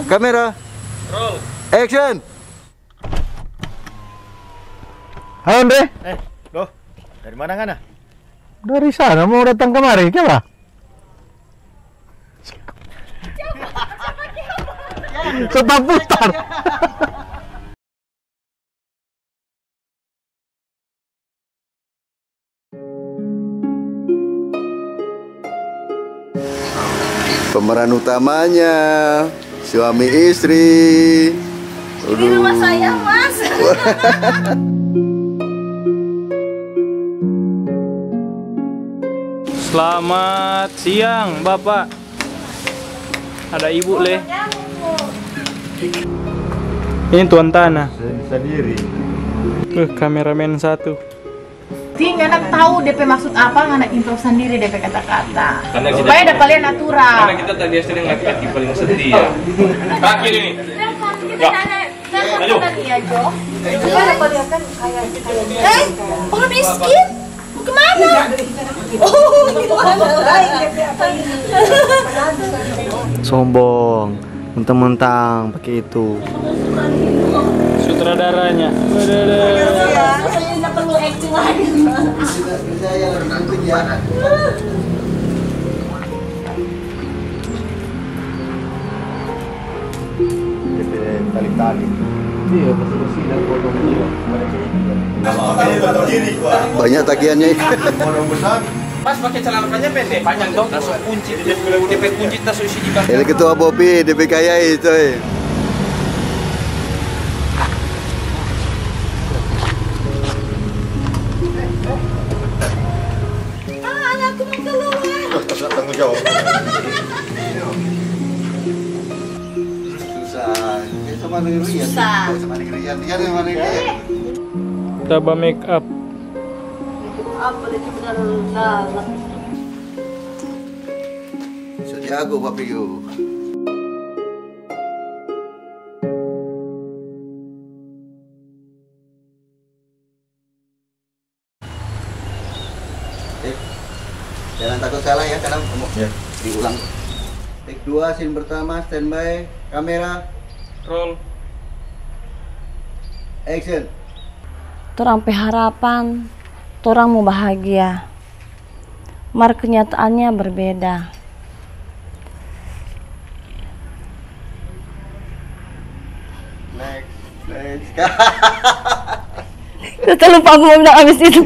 Kamera. Roll. Action. Halo Andre, Loh, dari mana Ngana? dari sana mau datang kemari, kenapa? Tetap putar. Pemeran utamanya suami istri. Ini rumah saya, Mas. Selamat siang, Bapak. Ada Ibu Le. Ini tuan tanah. Sendiri. Kameramen satu. Ting, anak tahu DP maksud apa, anak info sendiri DP kata-kata. Karena Supaya ada kalian natural. Karena kita tadi sering laki-laki paling setia. Kaki ini. Kita tadi ya, Jo. Supaya kalian kan kayak orang miskin. Mau kemana? Oh, gimana lagi? Sombong, mentang-mentang pakai itu. Sutradaranya. Saya nggak perlu acting lagi. Tali-tali. Iya, bersih-bersih dan potong dia. Banyak tagihannya. Orang besar. Pas pakai celana pendek panjang dong. Langsung kunci DP kunci tas isi di Ini ketua Bobi, DP kaya itu. Anakku mau keluar. Tanggung jawab. Susah. Sama dengan Rian. Susah. Sama dengan Rian. Dia sama dengan Rian. Taba make up. Apa itu benar? Jago papi yo. Jangan takut salah ya, karena Ya. diulang. Take 2, scene pertama, standby, kamera, Roll. action. Torang pe harapan, torang mau bahagia. Mar kenyataannya berbeda. Next. Kita lupa aku mau bilang abis itu.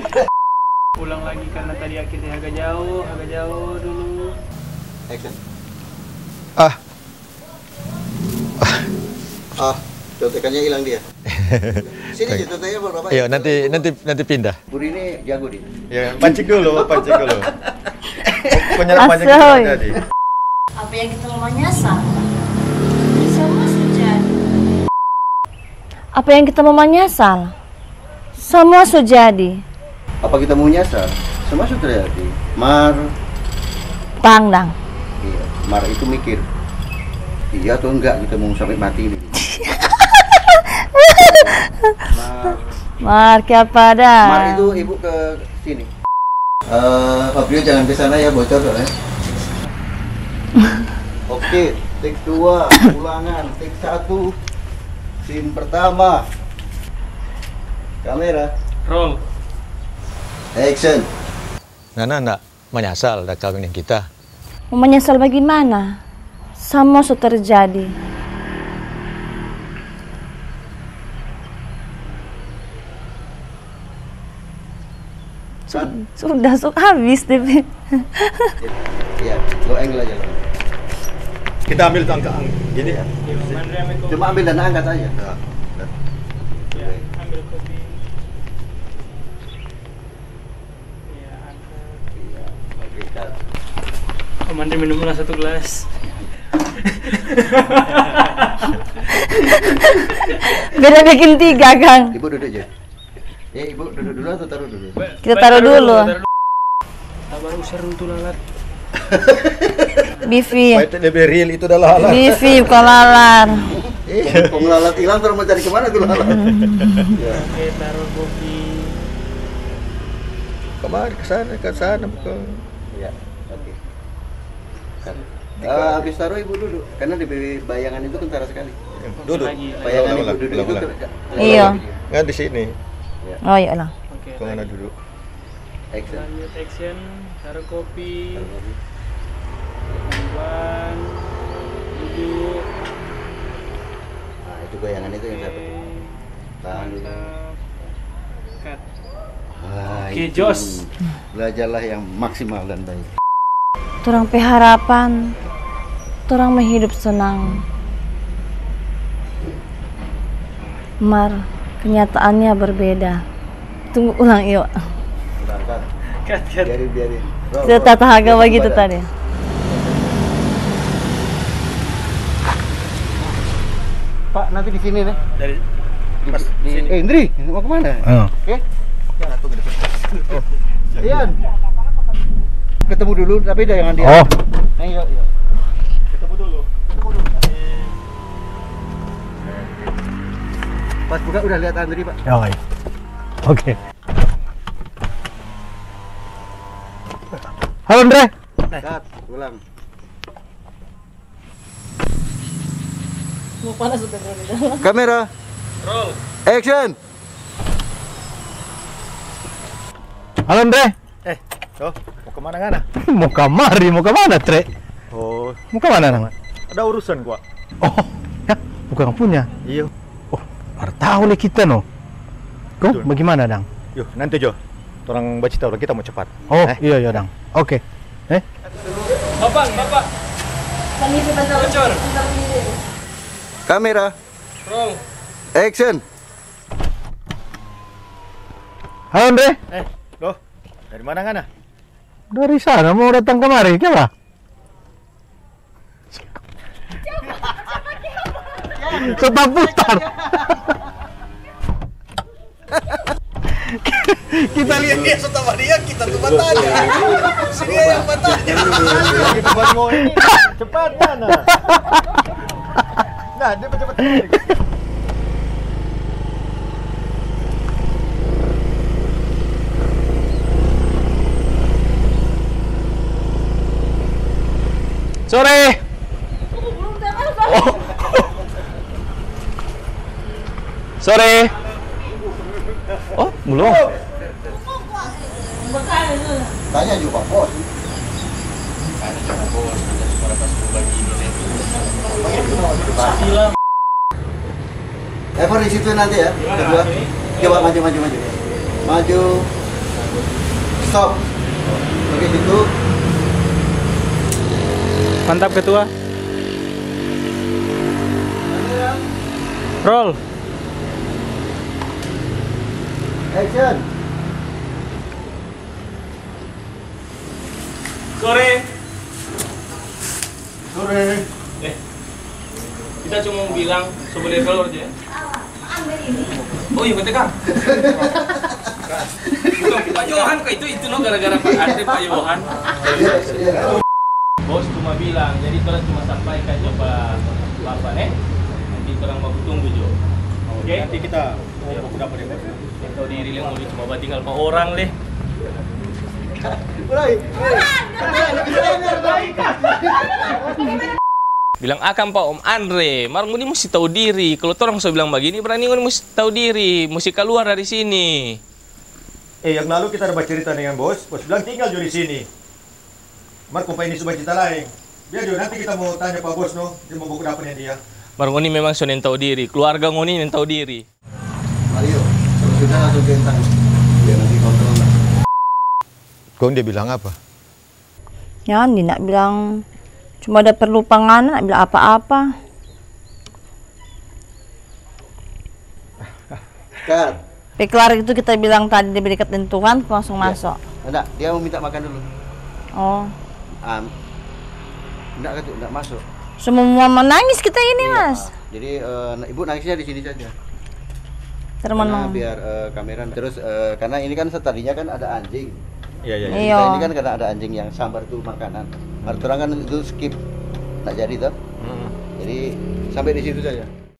Ulang lagi karena tadi akhirnya agak jauh dulu. Action. Ah, Contekannya hilang dia. Sini contekannya berapa? iya nanti pindah. Buri ini jago dia. Ya, pancing dulu. Penyerang pancing Asoy. tadi. Apa yang kita mau nyasar? Semua sejadi. Apa yang kita mau menyesal? Semua sudah jadi. Apa kita mau nyasar? Semua sudah terjadi. Mar, Pangdang. iya, Mar itu mikir. Iya atau enggak kita mau sampai mati ini. Mar kepada. Mar itu ibu ke sini. Fabrio jangan ke sana ya, bocor soalnya. Oke, take 2, ulangan, take 1. Scene pertama. Kamera, Roll. action. Nana enggak menyesal dah kawinin kita. Mau menyesal bagaimana? Semua sudah terjadi. Sudah habis deh. Iya, lo angle aja. Kita ambil tangga gini ya. Cuma ambil dan angkat aja. Ya, ambil kopi. Ya, angkat. Oke, cut. Mandi minumlah 1 gelas. Beda bikin 3, Kang. Ibu duduk aja. Ya, ibu duduk dulu atau taruh dulu? Kita taruh dulu. Sabar usir untuk lalat. Bivi. Fight lebih real itu adalah halal. Bivi bukan lalar. Kalau lalat hilang terus mau cari kemana tuh lalat? Ya. Oke, taruh kopi. Kemari ke sana bukan. Ya, oke. Habis taruh ibu duduk, karena di bayangan itu kentara sekali. Duduk. Bayangan ibu Ulang, duduk ulang, itu ulang. Iya. Nggak di sini. Oh iya lah. Oke. Kemana duduk? action. Lanjut action, taruh kopi. Pelan, duduk. Nah, itu bayangan itu yang satu. Tahan dulu. Mantap. Cut. Oke, Jos. Belajarlah yang maksimal dan baik. Turang harapan, turang menghidup senang. Mar, kenyataannya berbeda. Tunggu ulang yuk. Berangkat. Cut. Biarin. Kita tata haga begitu tadi. Pak, nanti di sini nih. Dari pas Di, sini. Indri, mau kemana? Oke. Ian. Ketemu dulu, tapi jangan dia. Oh. Ayo. Ketemu dulu. Pas buka udah lihat Andri, Pak. Oh, iya. Oke. Halo Andre. Cut, ulang. Mau panas sudah Kamera. Roll. Action. Halo Andre. Oh, mau kemana ngana? Mau kamari, mau kemana Tre? Oh, Mau kemana nang? ada urusan gua. Oh, ya, bukan punya. Iya. Oh, baru tahu nih kita no. Kau Betul. bagaimana dang? Yuk, nanti Jo. Orang baca tahu kita mau cepat. Oh, iya dang. Oke. Bapak. Bocor. Kamera. Roll. Action. Halo Andre. Loh, dari mana ngana? Dari sana mau datang kemari, kenapa? Tetap putar. Kita lihat dia sama dia, kita tuh bertanya. Dia yang bertanya. Kita buat mau ini. Cepat mana? Nah, dia cepat. Sore. Sore. Oh, belum. Tanya juga Pak Bos. Ever di situ nanti ya. Kedua. Coba maju. Maju. Stop. Oke, situ. Mantap ketua. Roll. Action. Sore. Sore. Kita cuma mau bilang sobre color aja. Oh iya betul Kang. Bukan Pak Johan kok itu no gara-gara Pak Andre Pak Johan. Bos cuma bilang, jadi orang cuma sampaikan coba Bapak nanti orang mau tunggu Jo. Oke? Nanti kita mau dapat ya, Bos. Tahu diri yang mau cuma tinggal 4 orang leh. Bilang akan Pak Om Andre, Marmu ini mesti tahu diri. Kalau orang saya bilang begini, berani orang mesti tahu diri, mesti keluar dari sini. Yang lalu kita ada cerita dengan Bos bilang tinggal di sini. Mar kumpai ini sudah cerita lain. Biar Jo, nanti kita mau tanya Pak Bos no, dia mau buku dapatnya dia. Marmu ini memang sudah tahu diri, keluarga ngoni yang tahu diri. Mario, kalau sudah langsung centang. Biar nanti kontrol. Kau dia bilang apa? Ya, dia nak bilang cuma ada perlu panganan, nak bilang apa-apa. Cut. Tapi kelar itu kita bilang tadi diberi ketentuan langsung masuk. Enggak, dia mau minta makan dulu. Oh, Enggak masuk. semua menangis kita ini Iya, mas. Jadi ibu nangisnya di sini saja. Karena Termenung. biar kamera terus karena ini kan tadinya kan ada anjing. Iya. Iya. Kita ini kan karena ada anjing yang sambar tuh makanan. Harus terang kan itu skip. Tak jadi tuh. Jadi sampai di situ saja.